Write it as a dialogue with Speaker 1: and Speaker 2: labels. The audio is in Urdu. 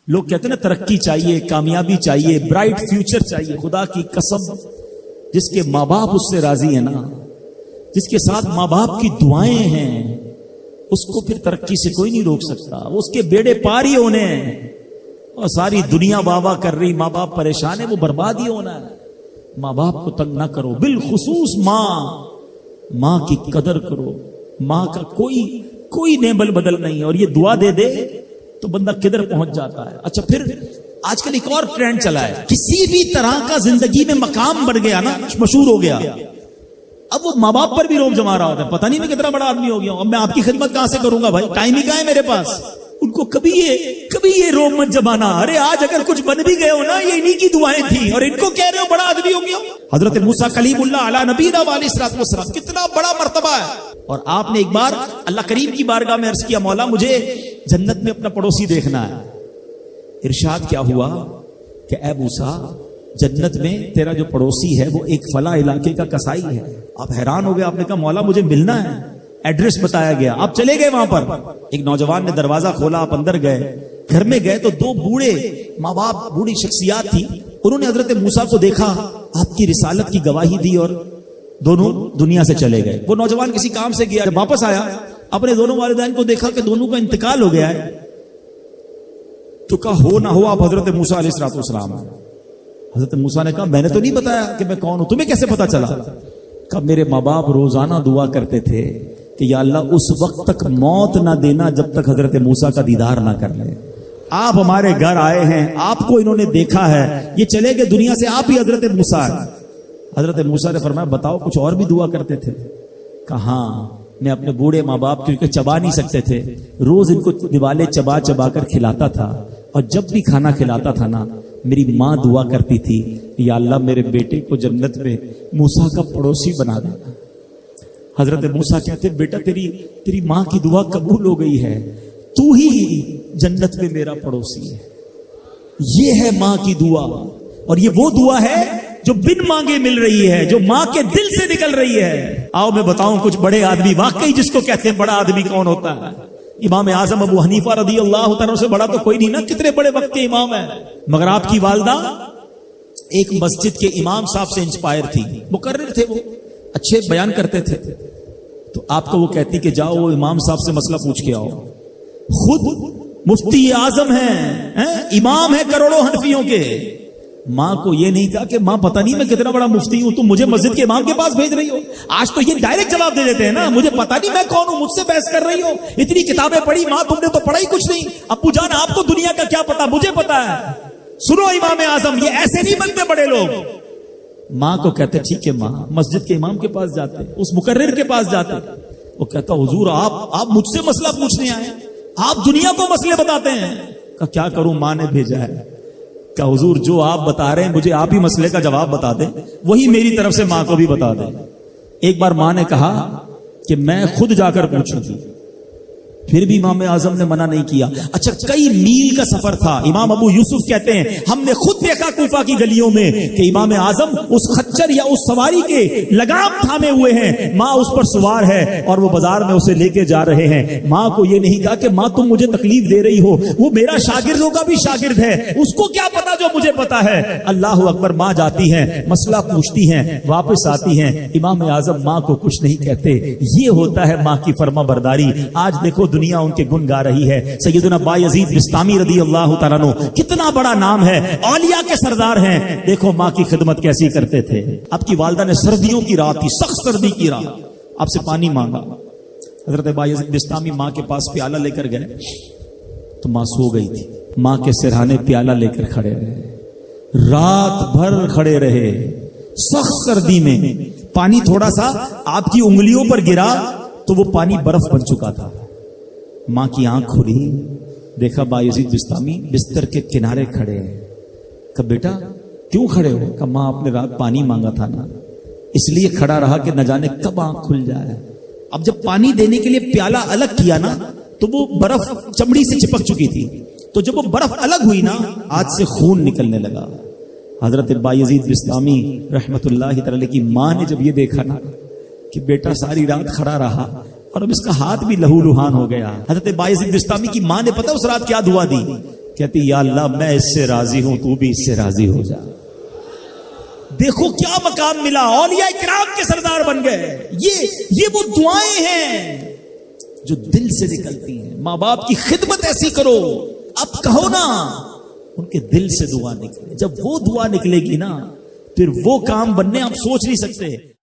Speaker 1: لوگ کہتے ہیں نا ترقی چاہیے، کامیابی چاہیے، برائٹ فیوچر چاہیے. خدا کی قسم جس کے ماں باپ اس سے راضی ہیں نا، جس کے ساتھ ماں باپ کی دعائیں ہیں، اس کو پھر ترقی سے کوئی نہیں روک سکتا. اس کے بیڑے پار ہی ہونے ہیں. اور ساری دنیا واہ واہ کر رہی، ماں باپ پریشان ہے، وہ برباد ہی ہونا ہے. ماں باپ کو تنگ نہ کرو، بالخصوص ماں کی قدر کرو. ماں کا کوئی نیبل بدل نہیں ہے. اور یہ دعا دے دے تو بندہ کدھر پہنچ جاتا ہے. اچھا پھر آج کل ایک اور ٹرینڈ چلا ہے، کسی بھی طرح کا زندگی میں مقام بڑھ گیا نا، مشہور ہو گیا، اب وہ ماں باپ پر بھی روب جما رہا ہوتا ہے. پتہ نہیں میں کتنا بڑا آدمی ہو گیا ہوں، اب میں آپ کی خدمت کہاں سے کروں گا بھائی، ٹائم ہی کہاں ہے میرے پاس. ان کو کبھی یہ روب مت جمانا. ارے آج اگر کچھ بن بھی گئے ہو نا، یہ انہی کی دعائیں تھی، اور ان کو کہہ رہے ہو بڑا آدمی ہو گیا. حضرت موسیٰ کلیم اللہ علی نبینا علیہ الصلوۃ والسلام، کتنا بڑا مرتبہ ہے. اور آپ نے ایک بار اللہ کریم کی بارگاہ میں عرض کیا، مولا مجھے جنت میں اپنا پڑوسی دیکھنا ہے. ارشاد کیا ہوا کہ اے موسیٰ، جنت میں تیرا جو پڑوسی ہے وہ ایک فلاں علاقے کا کسائی ہے. آپ حیران ہو گئے، آپ نے کہا مولا مجھے ملنا ہے. ایڈریس بتایا گیا، آپ چلے گئے وہاں پر. ایک نوجوان نے دروازہ کھولا، آپ اندر گئے. گھر میں گئے تو دو بوڑھے ماں باپ، بوڑھی شخصیات تھی. انہوں نے حضرت موسیٰ کو دیکھا، آپ کی رسالت کی گواہی دی، اور دونوں دنیا سے چلے گئے. وہ نوجوان کسی کام سے گیا، جب واپس آیا اپنے دونوں والدین کو دیکھا کہ دونوں کا انتقال ہو گیا ہے. تو کہا ہو نہ ہو آپ حضرت موسیٰ علیہ الصلوۃ والسلام. حضرت موسیٰ نے کہا میں نے تو نہیں بتایا کہ میں کون ہوں، تمہیں کیسے پتا چلا؟ کہا میرے ماں باپ روزانہ دعا کرتے تھے کہ یا اللہ اس وقت تک موت نہ دینا جب تک حضرت موسیٰ کا دیدار نہ کر لے. آپ ہمارے گھر آئے ہیں، آپ کو انہوں نے دیکھا ہے، یہ چلے گئے دنیا سے، آپ ہی حضرت موسیٰ. حضرت موسیٰ نے فرمایا بتاؤ کچھ اور بھی دعا کرتے تھے؟ کہا ہاں، میں اپنے بوڑھے ماں باپ کیونکہ چبا نہیں سکتے تھے، روز ان کو دیوالے چبا چبا کر کھلاتا تھا. اور جب بھی کھانا کھلاتا تھا نا، میری ماں دعا کرتی تھی یا اللہ میرے بیٹے کو جنت میں موسیٰ کا پڑوسی بنا دینا. حضرت موسیٰ کہتے بیٹا تیری ماں کی دعا قبول ہو گئی ہے، تو ہی جنت میں میرا پڑوسی ہے. یہ ہے ماں کی دعا. اور یہ وہ دعا ہے جو بن مانگے مل رہی ہے، جو ماں کے دل سے نکل رہی ہے. آؤ میں بتاؤں کچھ بڑے آدمی، واقعی جس کو کہتے ہیں بڑا آدمی کون ہوتا ہے. امام اعظم ابو حنیفہ رضی اللہ تعالیٰ سے بڑا تو کوئی نہیں نا، کتنے بڑے وقت کے امام ہیں. مگر آپ کی والدہ ایک مسجد کے امام صاحب سے انسپائر تھی، مقرر تھے، وہ اچھے بیان کرتے تھے. تو آپ کو وہ کہتی کہ جاؤ وہ امام صاحب سے مسئلہ پوچھ کے آؤ. خود مفتی اعظم ہیں، امام ہے کروڑوں حنفیوں کے. ماں کو یہ نہیں کہا کہ ماں پتہ نہیں میں کتنا بڑا مفتی ہوں، تم مجھے مسجد کے امام کے پاس بھیج رہی ہو. آج تو یہ ڈائریکٹ جواب دے دیتے ہیں نا، مجھے پتہ نہیں میں کون ہوں، مجھ سے بحث کر رہی ہو، اتنی کتابیں پڑھی، ماں تم نے تو پڑھا ہی کچھ نہیں. ابو جان آپ کو دنیا کا کیا پتا، مجھے پتا ہے. سنو امام اعظم، یہ ایسے نہیں بنتے بڑے لوگ. ماں کو کہتے ٹھیک ہے ماں، مسجد کے امام کے پاس جاتے، اس مقرر کے پاس جاتے. وہ کہتا حضور آپ مجھ سے مسئلہ پوچھنے آئے، آپ دنیا کو مسئلے بتاتے ہیں. کہ کیا کروں، ماں نے بھیجا ہے. کہ حضور جو آپ بتا رہے ہیں مجھے آپ ہی مسئلے کا جواب بتا دیں، وہی میری طرف سے ماں کو بھی بتا دیں. ایک بار ماں نے کہا کہ میں خود جا کر پوچھوں گی، پھر بھی امام اعظم نے منع نہیں کیا. اچھا کئی میل کا سفر تھا. امام ابو یوسف کہتے ہیں ہم نے خود دیکھا کوفہ کی گلیوں میں کہ امام اعظم اس خچر یا اس سواری کے لگام تھامے ہوئے ہیں، ماں اس پر سوار ہے اور وہ بازار میں اسے لے کے جا رہے ہیں. ماں کو یہ نہیں کہا کہ ماں تم مجھے تکلیف دے رہی ہو، وہ میرا شاگردوں کا بھی شاگرد ہے، اس کو کیا پتا جو مجھے پتا ہے. اللہ اکبر. ماں جاتی ہیں، مسئلہ پوچھتی ہیں، واپس آتی ہیں. امام اعظم ماں کو کچھ نہیں کہتے. یہ ہوتا ہے ماں کی فرما برداری. آج دیکھو دنیا ان کے گن گا رہی ہے. سیدنا بایزید بستامی رضی اللہ تعالیٰ عنہ، کتنا بڑا نام ہے، اولیاء کے سردار ہیں. دیکھو ماں کی خدمت کیسی کرتے تھے. آپ کی والدہ نے سردیوں کی رات تھی، سخت سردی کی رات، آپ سے پانی مانگا. حضرت بایزید بستامی ماں کے پاس پیالہ لے کر گئے تو ماں سو گئی تھی. ماں کے سرہانے پیالہ لے کر کھڑے رہے، رات بھر کھڑے رہے سخت سردی میں. پانی تھوڑا سا آپ کی انگلیوں پر گرا تو وہ پانی برف بن چکا تھا. ماں کی آنکھ کھلی، دیکھا بایزید بستامی بستر کے کنارے کھڑے ہیں. کہ بیٹا کیوں کھڑے ہو؟ کہ ماں آپ نے رات پانی مانگا تھا نا، اس لیے کھڑا رہا کہ نہ جانے کب آنکھ کھل جائے. اب جب پانی دینے کے لیے پیالہ الگ کیا نا تو وہ برف چمڑی سے چپک چکی تھی. تو جب وہ برف الگ ہوئی نا، آج سے خون نکلنے لگا. حضرت بایزید بستامی رحمت اللہ تعالی کی ماں نے جب یہ دیکھا نا کہ بیٹا ساری رات کھڑا رہا اور اب اس کا ہاتھ بھی لہو لہان ہو گیا. حضرت بایزید بستامی کی ماں نے پتہ اس رات کیا دعا دی کہتی یا اللہ میں اس سے راضی ہوں، تو بھی اس سے راضی ہو جا۔ دیکھو کیا مقام ملا، اولیاء کرام کے سردار بن گئے۔ یہ وہ دعائیں ہیں جو دل سے نکلتی ہیں۔ ماں باپ کی خدمت ایسی کرو، اب کہو نا ان کے دل سے دعا نکلے۔ جب وہ دعا نکلے گی نا، پھر وہ کام بننے آپ سوچ نہیں سکتے۔